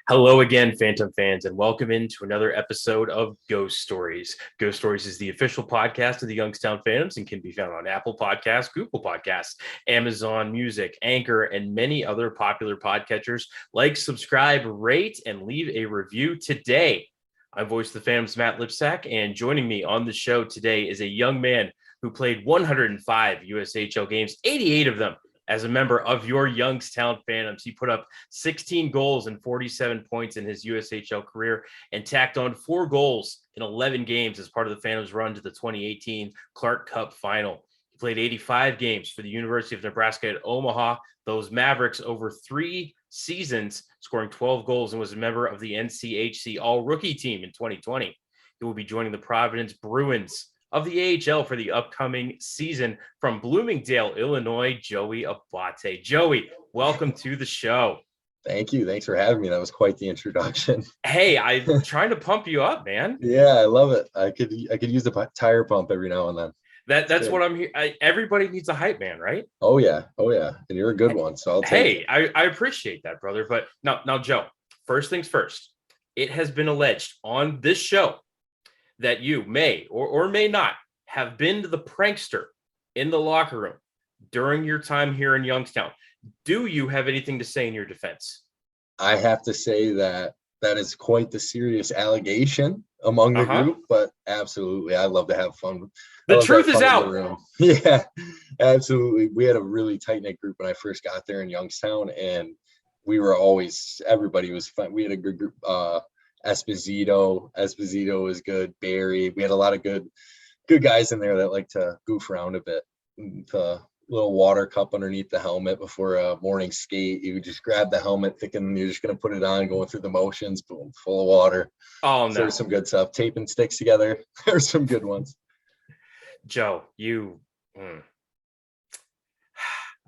Hello again, Phantom fans, and welcome into another episode of Ghost Stories. Ghost Stories is the official podcast of the Youngstown Phantoms and can be found on Apple Podcasts, Google Podcasts, Amazon Music, Anchor, and many other popular podcatchers. Like, subscribe, rate, and leave a review today. I'm voice of the Phantoms, Matt Lipsack, and joining me on the show today is a young man who played 105 USHL games, 88 of them as a member of your Youngstown Phantoms. He put up 16 goals and 47 points in his USHL career and tacked on 4 goals in 11 games as part of the Phantoms' run to the 2018 Clark Cup final. He played 85 games for the University of Nebraska at Omaha, those Mavericks, over 3 seasons, scoring 12 goals, and was a member of the NCHC All-Rookie team in 2020. He will be joining the Providence Bruins of the AHL for the upcoming season. From Bloomingdale, Illinois, Joey Abate. Joey, welcome to the show. Thank you. Thanks for having me. That was quite the introduction. Hey, I'm trying to pump you up, man. Yeah, I love it. I could use the tire pump every now and then. That's what I'm here. Everybody needs a hype man, right? Oh yeah. And you're a good one. So I'll take it. I appreciate that, brother. But now, Joe, first things first. It has been alleged on this show that you may or may not have been the prankster in the locker room during your time here in Youngstown. Do you have anything to say in your defense? I have to say that is quite the serious allegation among the group, but absolutely, I love to have fun. The truth is out. Yeah, absolutely. We had a really tight-knit group when I first got there in Youngstown, and everybody was fun. We had a good group. Esposito was good. Barry. We had a lot of good guys in there that like to goof around a bit. The little water cup underneath the helmet before a morning skate. You just grab the helmet thinking you're just going to put it on, going through the motions, boom, full of water. Oh, no. There's some good stuff. Taping sticks together. There's some good ones. Joe,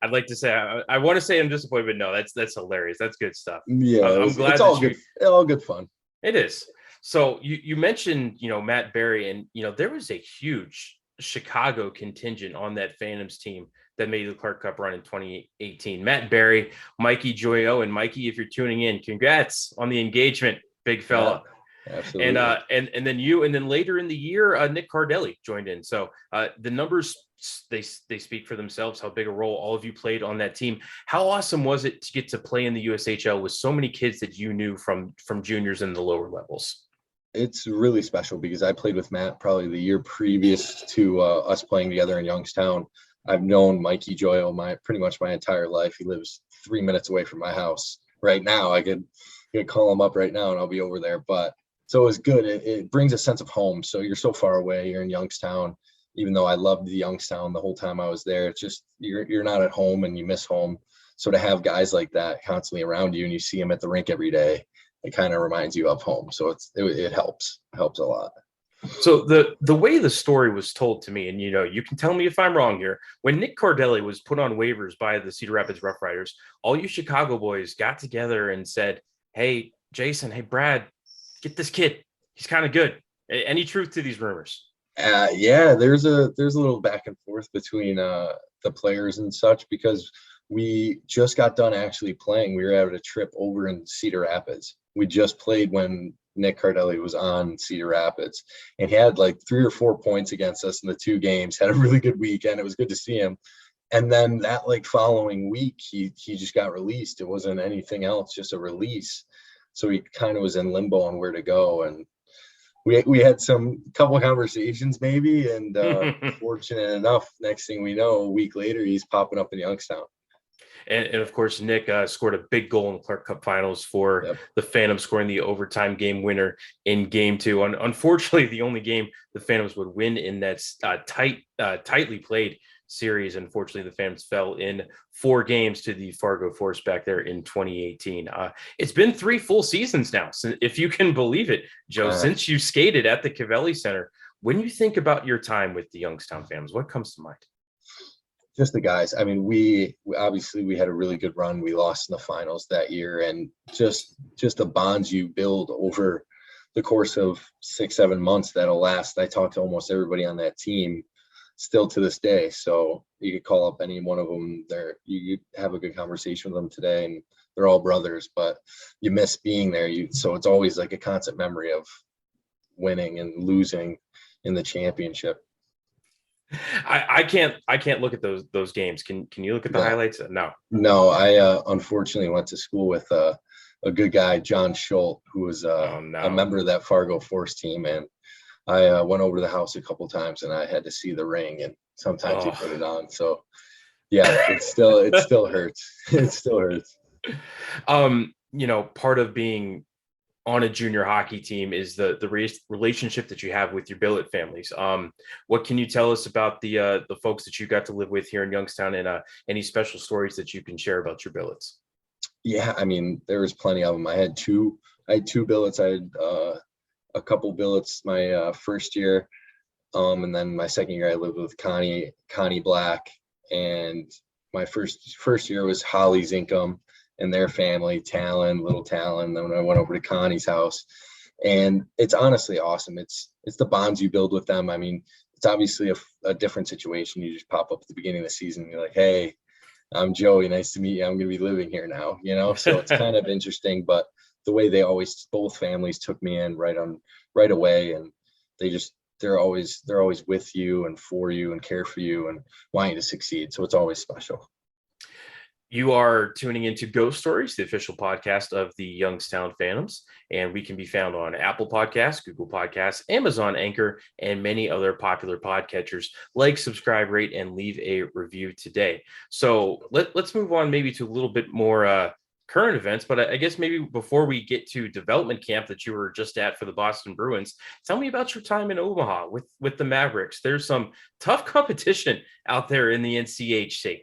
I'd like to say, I want to say I'm disappointed, but no, that's hilarious. That's good stuff. Yeah, I'm glad it's all good. All good fun. It is. So you mentioned, Matt Barry, and, there was a huge Chicago contingent on that Phantoms team that made the Clark Cup run in 2018. Matt Barry, Mikey Joyo, and Mikey, if you're tuning in, congrats on the engagement, big fella. Yeah, absolutely. And then you, and then later in the year, Nick Cardelli joined in. So the numbers, they speak for themselves, how big a role all of you played on that team. How awesome was it to get to play in the USHL with so many kids that you knew from juniors and the lower levels? It's really special because I played with Matt probably the year previous to us playing together in Youngstown. I've known Mikey Joyo pretty much my entire life. He lives 3 minutes away from my house right now. I could call him up right now and I'll be over there. But so it was good. It brings a sense of home. So you're so far away. You're in Youngstown. Even though I loved the Youngstown the whole time I was there, it's just you're not at home and you miss home. So to have guys like that constantly around you and you see them at the rink every day, it kind of reminds you of home. So it helps a lot. So the way the story was told to me, and you can tell me if I'm wrong here, when Nick Cardelli was put on waivers by the Cedar Rapids Rough Riders, all you Chicago boys got together and said, "Hey, Jason, hey, Brad, get this kid. He's kind of good." Any truth to these rumors? Yeah, there's a little back and forth between the players and such because we just got done actually playing. We were at a trip over in Cedar Rapids. We just played when Nick Cardelli was on Cedar Rapids, and he had like 3 or 4 points against us in the 2 games. Had a really good weekend. It was good to see him. And then that following week, he just got released. It wasn't anything else, just a release. So he kind of was in limbo on where to go. And we had couple of conversations maybe, and fortunate enough, next thing we know, a week later, he's popping up in Youngstown. And of course, Nick scored a big goal in the Clark Cup Finals for the Phantoms, scoring the overtime game winner in Game 2. Unfortunately, the only game the Phantoms would win in that tightly played series. Unfortunately, the Phantoms fell in 4 games to the Fargo Force back there in 2018. It's been 3 full seasons now, if you can believe it, Joe, since you skated at the Cavelli Center. When you think about your time with the Youngstown Phantoms, what comes to mind? Just the guys. I mean, we obviously we had a really good run. We lost in the finals that year, and just the bonds you build over the course of 6-7 months that'll last. I talked to almost everybody on that team still to this day. So you could call up any one of them there. You could have a good conversation with them today, and they're all brothers, but you miss being there. So it's always like a constant memory of winning and losing in the championship. I can't look at those games. Can you look at the highlights? No, I unfortunately went to school with a good guy, John Schultz, who was a member of that Fargo Force team, and I went over to the house a couple times, and I had to see the ring, and sometimes he put it on. So yeah, it still hurts. It still hurts. Part of being on a junior hockey team is the relationship that you have with your billet families. What can you tell us about the folks that you got to live with here in Youngstown, and any special stories that you can share about your billets? Yeah, I mean, there was plenty of them. I had two billets. I had a couple billets my first year, and then my second year I lived with Connie Black, and my first year was Holly Zinkum and their family, little Talon. Then when I went over to Connie's house, and it's honestly awesome. It's the bonds you build with them. I mean, it's obviously a different situation. You just pop up at the beginning of the season, and you're like, hey, I'm Joey, nice to meet you. I'm going to be living here now, so it's kind of interesting, but the way both families took me in right away. And they're always with you and for you and care for you and want you to succeed. So it's always special. You are tuning into Ghost Stories, the official podcast of the Youngstown Phantoms, and we can be found on Apple Podcasts, Google Podcasts, Amazon Anchor, and many other popular podcatchers. Like, subscribe, rate, and leave a review today. So let's move on maybe to a little bit more current events, but I guess maybe before we get to development camp that you were just at for the Boston Bruins, tell me about your time in Omaha with the Mavericks. There's some tough competition out there in the NCHC.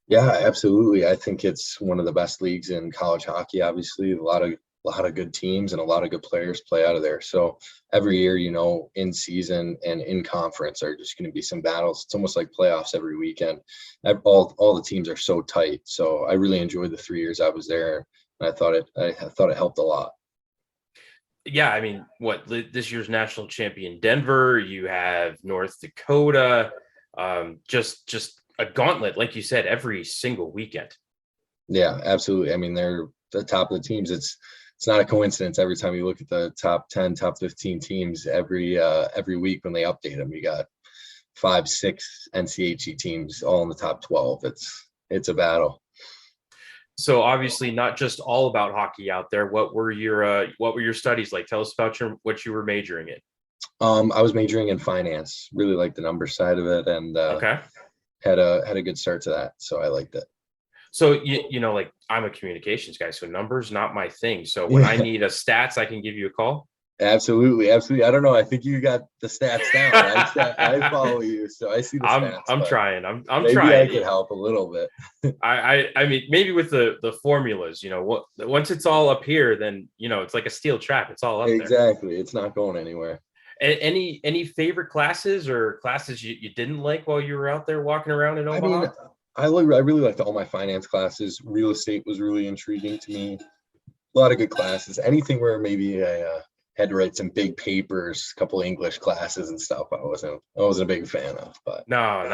Yeah, absolutely. I think it's one of the best leagues in college hockey. Obviously, a lot of good teams and a lot of good players play out of there. So every year, in season and in conference are just going to be some battles. It's almost like playoffs every weekend. All the teams are so tight. So I really enjoyed the 3 years I was there, and I thought it helped a lot. Yeah, I mean, this year's national champion Denver, you have North Dakota, just a gauntlet, like you said, every single weekend. Yeah, absolutely. I mean, they're the top of the teams. It's not a coincidence. Every time you look at the top 10, top 15 teams, every week when they update them, you got 5-6 NCHC teams all in the top 12. It's a battle. So obviously not just all about hockey out there. What were your studies like? Tell us about what you were majoring in. I was majoring in finance. Really liked the number side of it, and okay. Had a good start to that, so I liked it. So like I'm a communications guy, so numbers not my thing. So when I need a stats, I can give you a call. Absolutely. I don't know. I think you got the stats down. I follow you, so I see the stats. I'm trying. I'm maybe trying. I could help a little bit. I mean, maybe with the formulas, once it's all up here, then it's like a steel trap. It's all up there. Exactly. It's not going anywhere. Any favorite classes or classes you didn't like while you were out there walking around in Omaha? I mean, I really liked all my finance classes. Real estate was really intriguing to me. A lot of good classes. Anything where maybe I had to write some big papers, a couple English classes and stuff, I wasn't a big fan of. But no,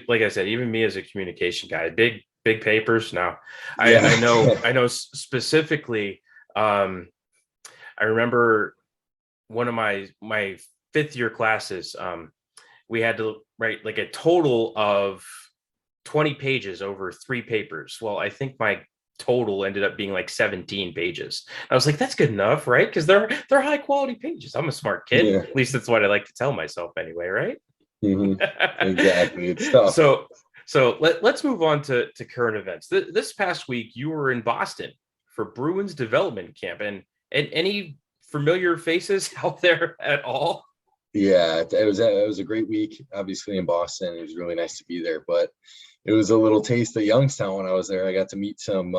like I said, even me as a communication guy, big papers. No, I know specifically. I remember one of my fifth year classes, we had to write like a total of 20 pages over 3 papers. Well, I think my total ended up being like 17 pages. I was like, that's good enough, right? Because they're high quality pages. I'm a smart kid. Yeah. At least that's what I like to tell myself anyway, right? Mm-hmm. Exactly. It's tough. So let's move on to current events. This past week, you were in Boston for Bruins Development Camp, and any familiar faces out there at all? Yeah, it was a great week, obviously in Boston. It was really nice to be there, but it was a little taste of Youngstown when I was there. I got to meet some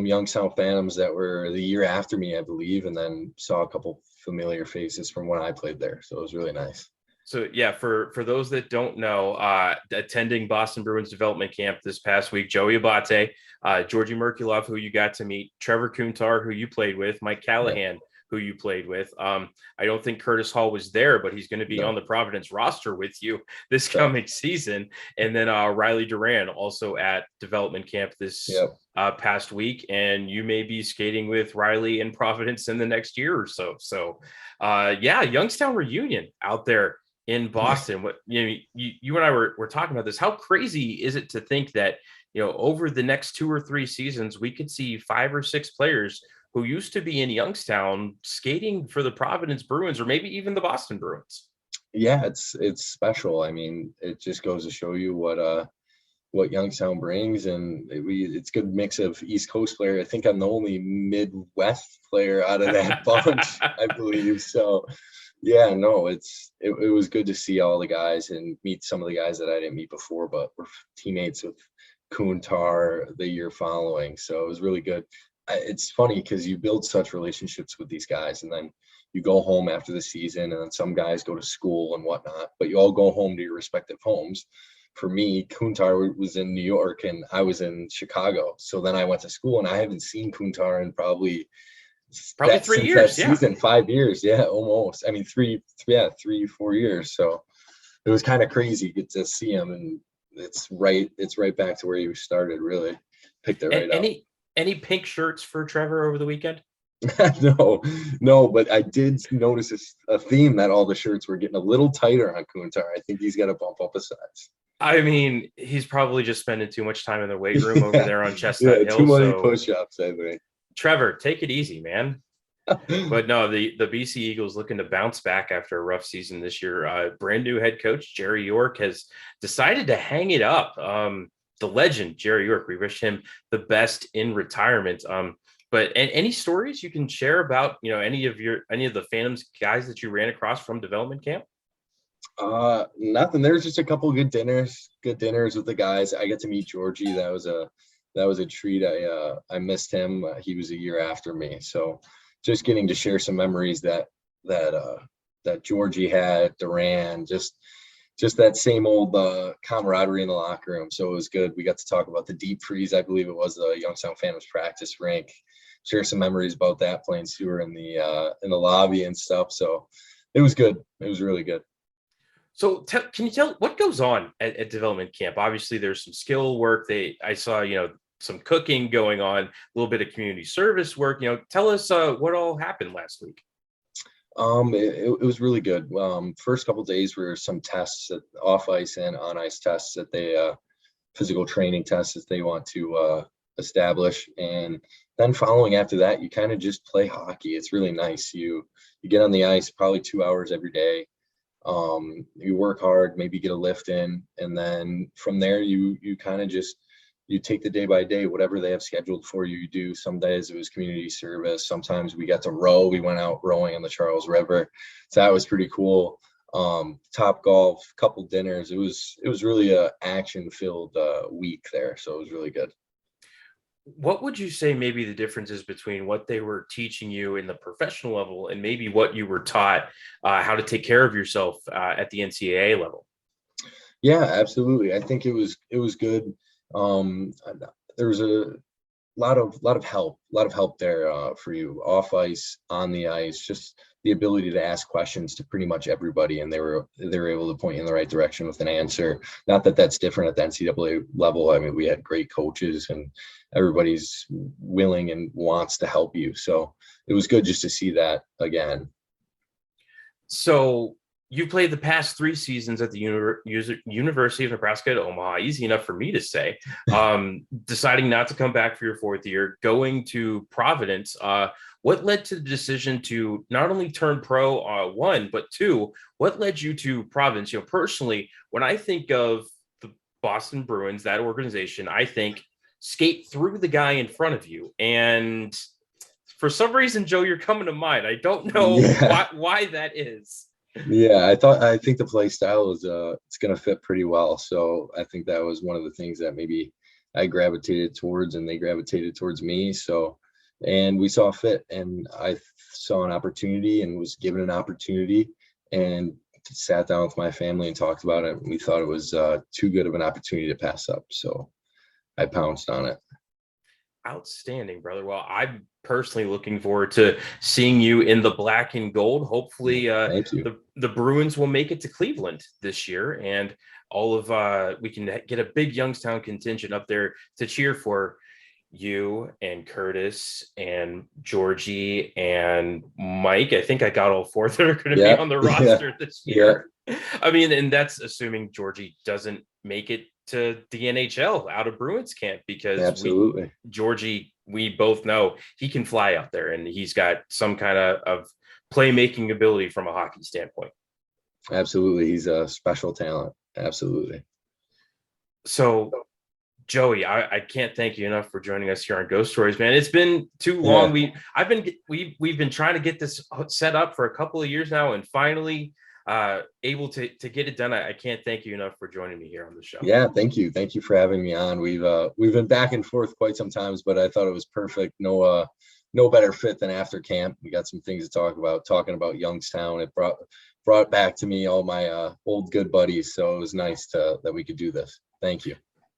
Youngstown Phantoms that were the year after me, I believe, and then saw a couple familiar faces from when I played there. So it was really nice. So yeah, for those that don't know, attending Boston Bruins Development Camp this past week, Joey Abate, Georgi Merkulov, who you got to meet, Trevor Kuntar, who you played with, Mike Callahan, who you played with. I don't think Curtis Hall was there, but he's going to be on the Providence roster with you this coming season. And then Riley Duran also at development camp this past week, and you may be skating with Riley in Providence in the next year or so. So Youngstown reunion out there in Boston. What you and I were talking about this. How crazy is it to think that, over the next 2 or 3 seasons, we could see 5 or 6 players who used to be in Youngstown skating for the Providence Bruins or maybe even the Boston Bruins? Yeah, it's special. I mean, it just goes to show you what Youngstown brings, and it's a good mix of East Coast player. I think I'm the only Midwest player out of that bunch, I believe. So yeah, no, it was good to see all the guys and meet some of the guys that I didn't meet before, but we're teammates with Kuntar the year following. So it was really good. It's funny because you build such relationships with these guys, and then you go home after the season, and then some guys go to school and whatnot, but you all go home to your respective homes. For me, Kuntar was in New York and I was in Chicago. So then I went to school, and I haven't seen Kuntar in probably 3 years. That season, 5 years. Yeah, almost. I mean, 3, 4 years. So it was kind of crazy get to see him, and it's right back to where he started. Really picked it right up. Any pink shirts for Trevor over the weekend? No, but I did notice a theme that all the shirts were getting a little tighter on Kuntar. I think he's got to bump up a size. I mean, he's probably just spending too much time in the weight room over there on Chestnut Hill. Too many push-ups, I think. Trevor, take it easy, man. But no, the BC Eagles looking to bounce back after a rough season this year. Brand new head coach Jerry York has decided to hang it up. The legend Jerry York, we wish him the best in retirement. But any stories you can share about any of the Phantoms guys that you ran across from development camp? Nothing. There's just a couple of good dinners with the guys. I get to meet Georgie. That was a treat. I missed him. He was a year after me, so just getting to share some memories that Georgie had, Duran, just that same old camaraderie in the locker room. So it was good. We got to talk about the deep freeze. I believe it was the Youngstown Phantoms practice rink. Share some memories about that, playing sewer in the lobby and stuff. So it was good. It was really good. So can you tell what goes on at development camp? Obviously, there's some skill work. I saw, some cooking going on, a little bit of community service work. Tell us what all happened last week. It was really good. First couple of days were some tests, off ice and on ice tests that they physical training tests that they want to establish, and then following after that, you kind of just play hockey. It's really nice. You get on the ice probably 2 hours every day. You work hard, maybe get a lift in, and then from there you kind of just take the day by day, whatever they have scheduled for you, you do. Some days it was community service. Sometimes we got to row. We went out rowing on the Charles River. So that was pretty cool. Top golf, couple dinners. It was really a action filled week there. So it was really good. What would you say maybe the differences between what they were teaching you in the professional level and maybe what you were taught how to take care of yourself at the NCAA level? Yeah, absolutely. I think it was good. There was a lot of help there for you off ice, on the ice, just the ability to ask questions to pretty much everybody, and they were able to point you in the right direction with an answer. Not that that's different at the NCAA level. I mean, we had great coaches and everybody's willing and wants to help you. So it was good just to see that again. So you played the past 3 seasons at the University of Nebraska at Omaha. Easy enough for me to say. Deciding not to come back for your 4th year, going to Providence. What led to the decision to not only turn pro, 1, but 2? What led you to Providence? Personally, when I think of the Boston Bruins, that organization, I think skate through the guy in front of you. And for some reason, Joe, you're coming to mind. I don't know why that is. Yeah, I think the play style is it's going to fit pretty well. So I think that was one of the things that maybe I gravitated towards and they gravitated towards me. So and we saw fit, and I saw an opportunity and was given an opportunity, and sat down with my family and talked about it. We thought it was too good of an opportunity to pass up, so I pounced on it. Outstanding, brother. Well, I'm personally looking forward to seeing you in the black and gold. Hopefully, Thank you. the Bruins will make it to Cleveland this year, and all of we can get a big Youngstown contingent up there to cheer for you and Curtis and Georgie and Mike. I think I got all four that are going to be on the roster this year. I mean, and that's assuming Georgie doesn't make it to the NHL out of Bruins camp, because absolutely, Georgie, we both know he can fly out there, and he's got some kind of playmaking ability from a hockey standpoint. Absolutely, he's a special talent. Absolutely. So, Joey, I can't thank you enough for joining us here on Ghost Stories, man. It's been too long. We've been trying to get this set up for a couple of years now, and finally able to get it done. I can't thank you enough for joining me here on the show. Yeah, thank you for having me on. We've been back and forth quite some times, but I thought it was perfect. No better fit than after camp. We got some things to talk about, talking about Youngstown. It brought back to me all my old good buddies, so it was nice that we could do this. Thank you.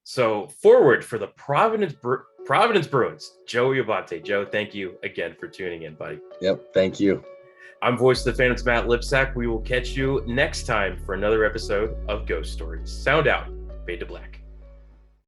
So, forward for the Providence Bruins, Joey Abate. Joe, thank you again for tuning in, buddy. Yep, thank you. I'm Voice of the Phantoms, Matt Lipsack. We will catch you next time for another episode of Ghost Stories. Sound out. Fade to black.